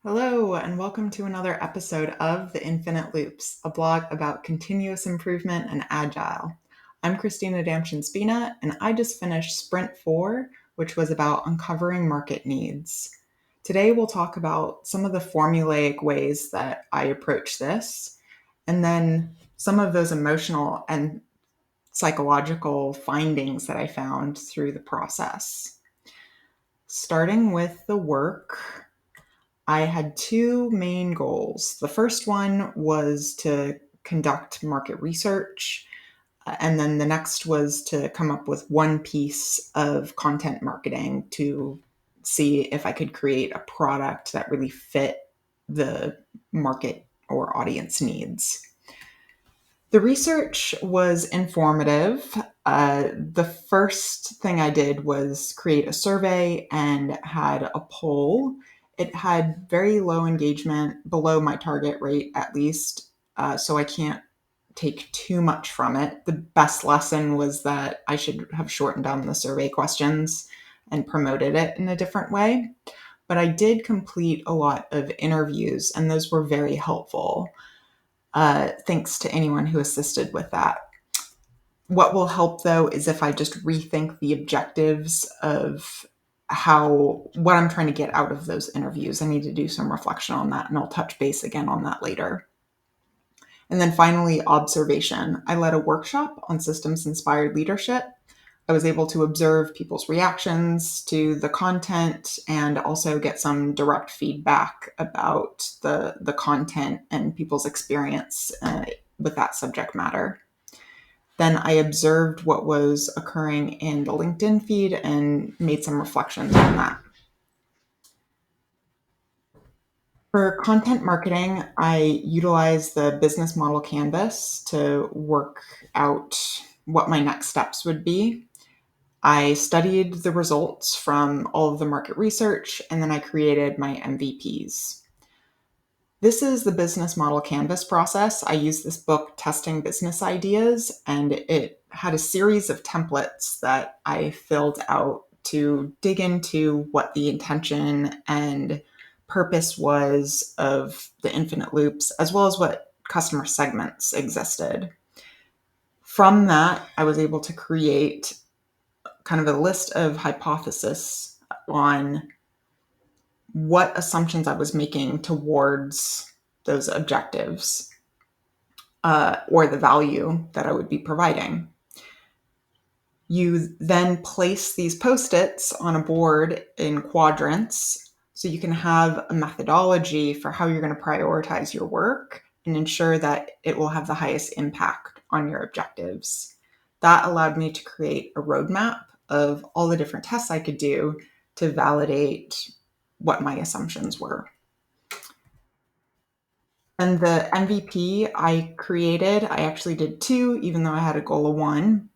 Hello, and welcome to another episode of The Infinite Loops, a blog about continuous improvement and agile. I'm Christina Damshin-Spina, and I just finished Sprint 4, which was about uncovering market needs. Today, we'll talk about some of the formulaic ways that I approach this, and then some of those emotional and psychological findings that I found through the process. Starting with the work, I had two main goals. The first one was to conduct market research, and then the next was to come up with one piece of content marketing to see if I could create a product that really fit the market or audience needs. The research was informative. The first thing I did was create a survey and had a poll. It had very low engagement, below my target rate at least, so I can't take too much from it. The best lesson was that I should have shortened down the survey questions and promoted it in a different way. But I did complete a lot of interviews, and those were very helpful. Thanks to anyone who assisted with that. What will help though is if I just rethink the objectives of what I'm trying to get out of those interviews. I need to do some reflection on that, and I'll touch base again on that later. And then finally, observation. I led a workshop on systems inspired leadership. I was able to observe people's reactions to the content and also get some direct feedback about the content and people's experience with that subject matter. Then I observed what was occurring in the LinkedIn feed and made some reflections on that. For content marketing, I utilize the business model canvas to work out what my next steps would be. I studied the results from all of the market research, and then I created my MVPs. This is the business model canvas process. I use this book, Testing Business Ideas, and it had a series of templates that I filled out to dig into what the intention and purpose was of the infinite loops, as well as what customer segments existed. From that, I was able to create kind of a list of hypotheses on what assumptions I was making towards those objectives or the value that I would be providing. You then place these Post-its on a board in quadrants so you can have a methodology for how you're going to prioritize your work and ensure that it will have the highest impact on your objectives. That allowed me to create a roadmap of all the different tests I could do to validate what my assumptions were. And the MVP I created, I actually did two, even though I had a goal of one.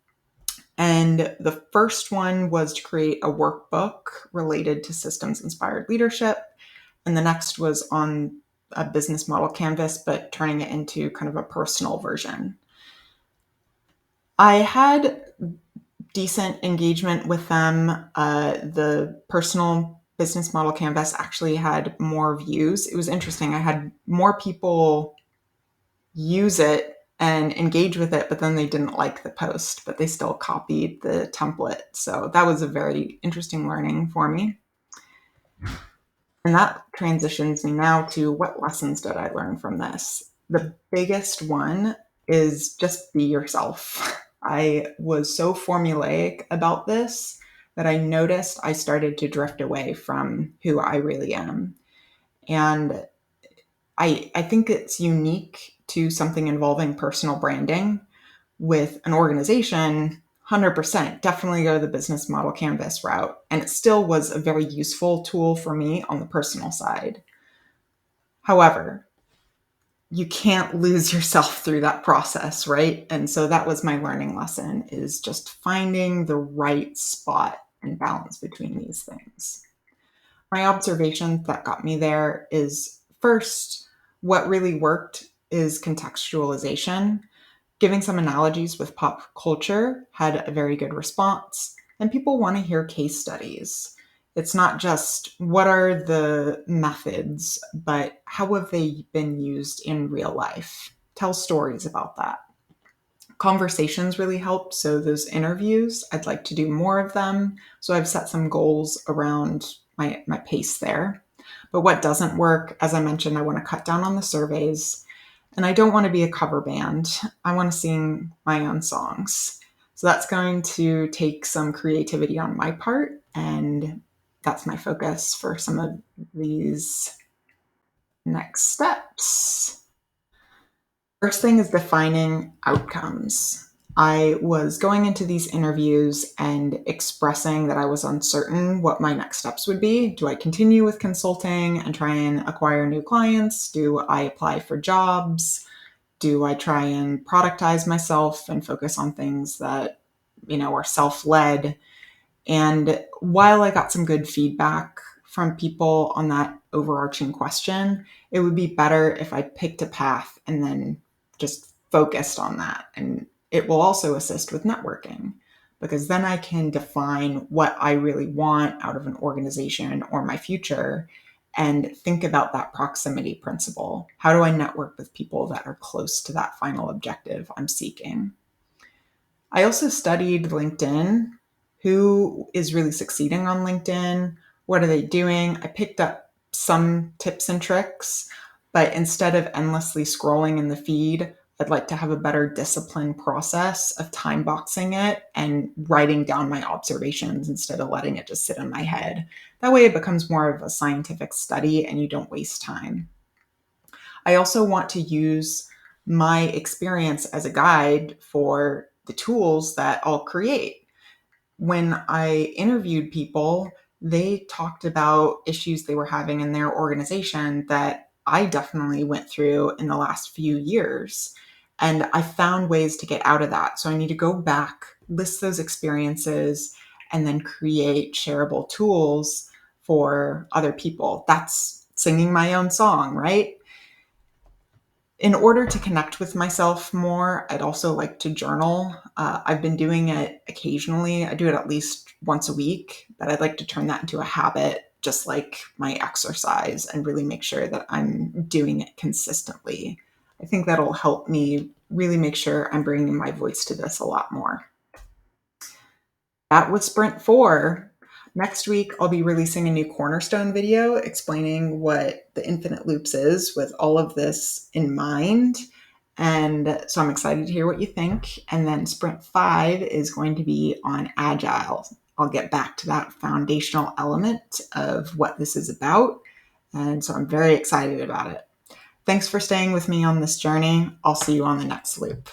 And the first one was to create a workbook related to systems inspired leadership. And the next was on a business model canvas, but turning it into kind of a personal version. I had decent engagement with them. The personal business model canvas actually had more views. It was interesting. I had more people use it and engage with it, but then they didn't like the post, but they still copied the template. So that was a very interesting learning for me. And that transitions me now to what lessons did I learn from this? The biggest one is just be yourself. I was so formulaic about this that I noticed I started to drift away from who I really am. And I think it's unique to something involving personal branding. With an organization, 100% definitely go the business model canvas route. And it still was a very useful tool for me on the personal side. However, you can't lose yourself through that process, right? And so that was my learning lesson, is just finding the right spot and balance between these things. My observation that got me there is, first, what really worked is contextualization. Giving some analogies with pop culture had a very good response, and people want to hear case studies. It's not just what are the methods, but how have they been used in real life? Tell stories about that. Conversations really help. So those interviews, I'd like to do more of them. So I've set some goals around my pace there. But what doesn't work, as I mentioned, I want to cut down on the surveys. And I don't want to be a cover band. I want to sing my own songs. So that's going to take some creativity on my part. And that's my focus for some of these next steps. First thing is defining outcomes. I was going into these interviews and expressing that I was uncertain what my next steps would be. Do I continue with consulting and try and acquire new clients? Do I apply for jobs? Do I try and productize myself and focus on things that, are self-led? And while I got some good feedback from people on that overarching question, it would be better if I picked a path and then just focused on that. And it will also assist with networking, because then I can define what I really want out of an organization or my future and think about that proximity principle. How do I network with people that are close to that final objective I'm seeking? I also studied LinkedIn. Who is really succeeding on LinkedIn? What are they doing? I picked up some tips and tricks, but instead of endlessly scrolling in the feed, I'd like to have a better disciplined process of time boxing it and writing down my observations instead of letting it just sit in my head. That way it becomes more of a scientific study and you don't waste time. I also want to use my experience as a guide for the tools that I'll create. When I interviewed people, they talked about issues they were having in their organization that I definitely went through in the last few years. And I found ways to get out of that. So I need to go back, list those experiences, and then create shareable tools for other people. That's singing my own song, right? In order to connect with myself more, I'd also like to journal. I've been doing it occasionally. I do it at least once a week, but I'd like to turn that into a habit, just like my exercise, and really make sure that I'm doing it consistently. I think that'll help me really make sure I'm bringing my voice to this a lot more. That was Sprint 4. Next week, I'll be releasing a new Cornerstone video explaining what the Infinite Loops is with all of this in mind. And so I'm excited to hear what you think. And then Sprint 5 is going to be on Agile. I'll get back to that foundational element of what this is about. And so I'm very excited about it. Thanks for staying with me on this journey. I'll see you on the next loop.